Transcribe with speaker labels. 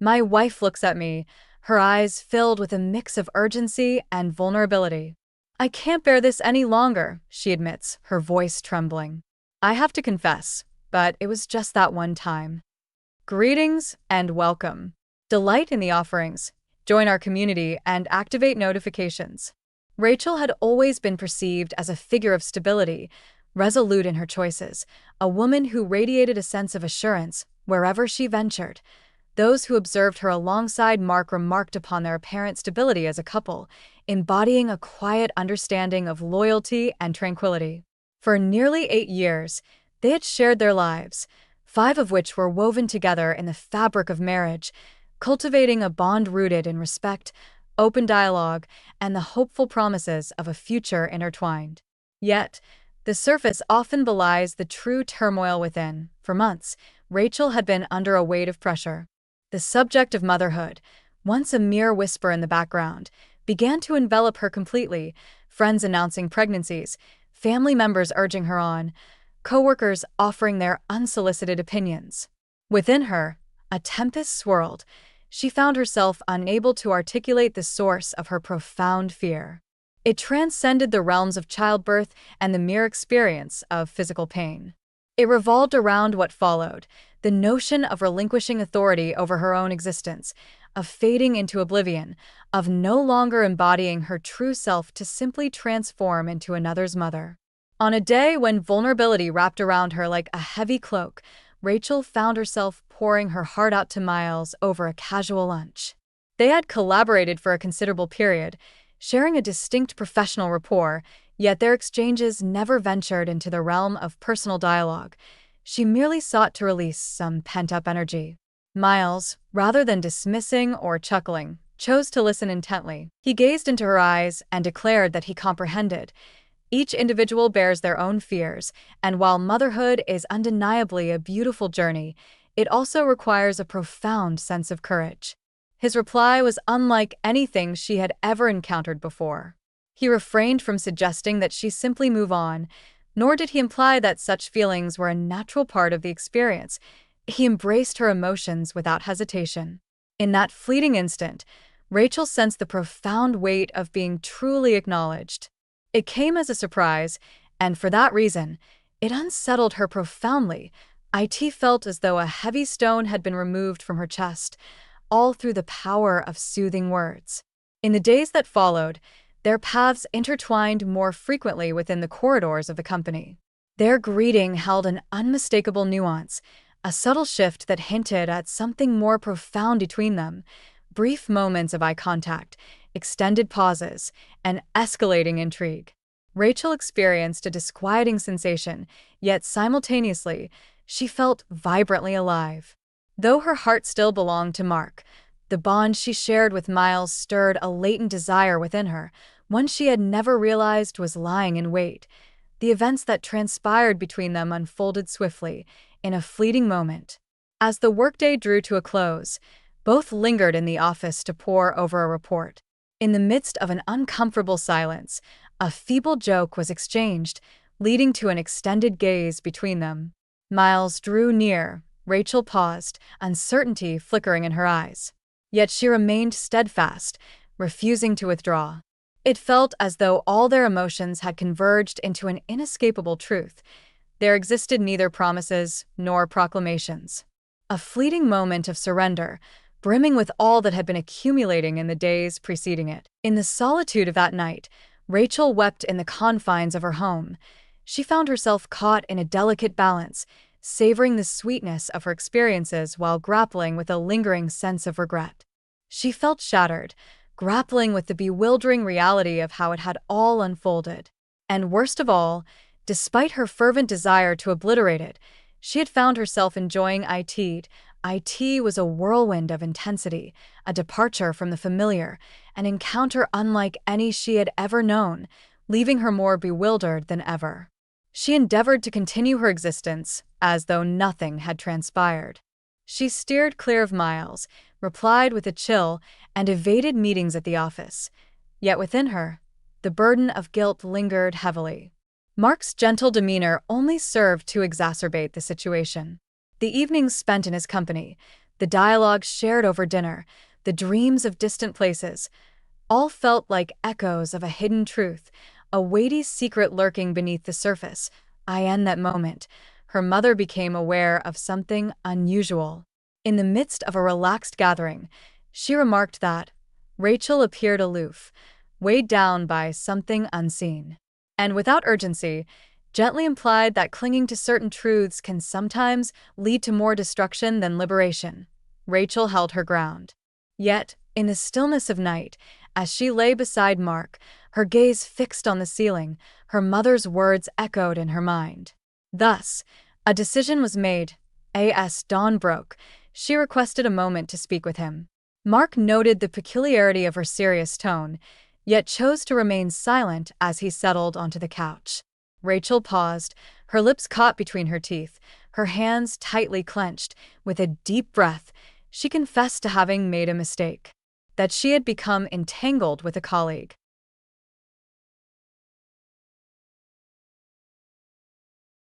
Speaker 1: My wife looks at me, her eyes filled with a mix of urgency and vulnerability. I can't bear this any longer, she admits, her voice trembling. I have to confess, but it was just that one time. Greetings and welcome. Delight in the offerings, join our community, and activate notifications. Rachel had always been perceived as a figure of stability, resolute in her choices, a woman who radiated a sense of assurance wherever she ventured. Those who observed her alongside Mark remarked upon their apparent stability as a couple, embodying a quiet understanding of loyalty and tranquility. For nearly 8 years, they had shared their lives, 5 of which were woven together in the fabric of marriage, cultivating a bond rooted in respect, open dialogue, and the hopeful promises of a future intertwined. Yet, the surface often belies the true turmoil within. For months, Rachel had been under a weight of pressure. The subject of motherhood, once a mere whisper in the background, began to envelop her completely, friends announcing pregnancies, family members urging her on, coworkers offering their unsolicited opinions. Within her, a tempest swirled. She found herself unable to articulate the source of her profound fear. It transcended the realms of childbirth and the mere experience of physical pain. It revolved around what followed, the notion of relinquishing authority over her own existence, of fading into oblivion, of no longer embodying her true self to simply transform into another's mother. On a day when vulnerability wrapped around her like a heavy cloak, Rachel found herself pouring her heart out to Miles over a casual lunch. They had collaborated for a considerable period, sharing a distinct professional rapport, yet their exchanges never ventured into the realm of personal dialogue. She merely sought to release some pent-up energy. Miles, rather than dismissing or chuckling, chose to listen intently. He gazed into her eyes and declared that he comprehended. Each individual bears their own fears, and while motherhood is undeniably a beautiful journey, it also requires a profound sense of courage. His reply was unlike anything she had ever encountered before. He refrained from suggesting that she simply move on, nor did he imply that such feelings were a natural part of the experience. He embraced her emotions without hesitation. In that fleeting instant, Rachel sensed the profound weight of being truly acknowledged. It came as a surprise, and for that reason, it unsettled her profoundly. It felt as though a heavy stone had been removed from her chest, all through the power of soothing words. In the days that followed, their paths intertwined more frequently within the corridors of the company. Their greeting held an unmistakable nuance, a subtle shift that hinted at something more profound between them. Brief moments of eye contact, extended pauses, and escalating intrigue. Rachel experienced a disquieting sensation, yet simultaneously, she felt vibrantly alive. Though her heart still belonged to Mark, the bond she shared with Miles stirred a latent desire within her, one she had never realized was lying in wait. The events that transpired between them unfolded swiftly, in a fleeting moment. As the workday drew to a close, both lingered in the office to pore over a report. In the midst of an uncomfortable silence, a feeble joke was exchanged, leading to an extended gaze between them. Miles drew near. Rachel paused, uncertainty flickering in her eyes. Yet she remained steadfast, refusing to withdraw. It felt as though all their emotions had converged into an inescapable truth. There existed neither promises nor proclamations. A fleeting moment of surrender, brimming with all that had been accumulating in the days preceding it. In the solitude of that night, Rachel wept in the confines of her home. She found herself caught in a delicate balance, savoring the sweetness of her experiences while grappling with a lingering sense of regret. She felt shattered, grappling with the bewildering reality of how it had all unfolded. And worst of all, despite her fervent desire to obliterate it, she had found herself enjoying it. It was a whirlwind of intensity, a departure from the familiar, an encounter unlike any she had ever known, leaving her more bewildered than ever. She endeavored to continue her existence as though nothing had transpired. She steered clear of Miles, replied with a chill, and evaded meetings at the office. Yet within her, the burden of guilt lingered heavily. Mark's gentle demeanor only served to exacerbate the situation. The evenings spent in his company, The dialogue shared over dinner, the dreams of distant places, all felt like echoes of a hidden truth, a weighty secret lurking beneath the surface. In that moment, her mother became aware of something unusual. In the midst of a relaxed gathering, she remarked that Rachel appeared aloof, weighed down by something unseen, and without urgency, gently implied that clinging to certain truths can sometimes lead to more destruction than liberation. Rachel held her ground. Yet, in the stillness of night, as she lay beside Mark, her gaze fixed on the ceiling, her mother's words echoed in her mind. Thus, a decision was made. As dawn broke, she requested a moment to speak with him. Mark noted the peculiarity of her serious tone, yet chose to remain silent as he settled onto the couch. Rachel paused, her lips caught between her teeth, her hands tightly clenched. With a deep breath, she confessed to having made a mistake, that she had become entangled with a colleague.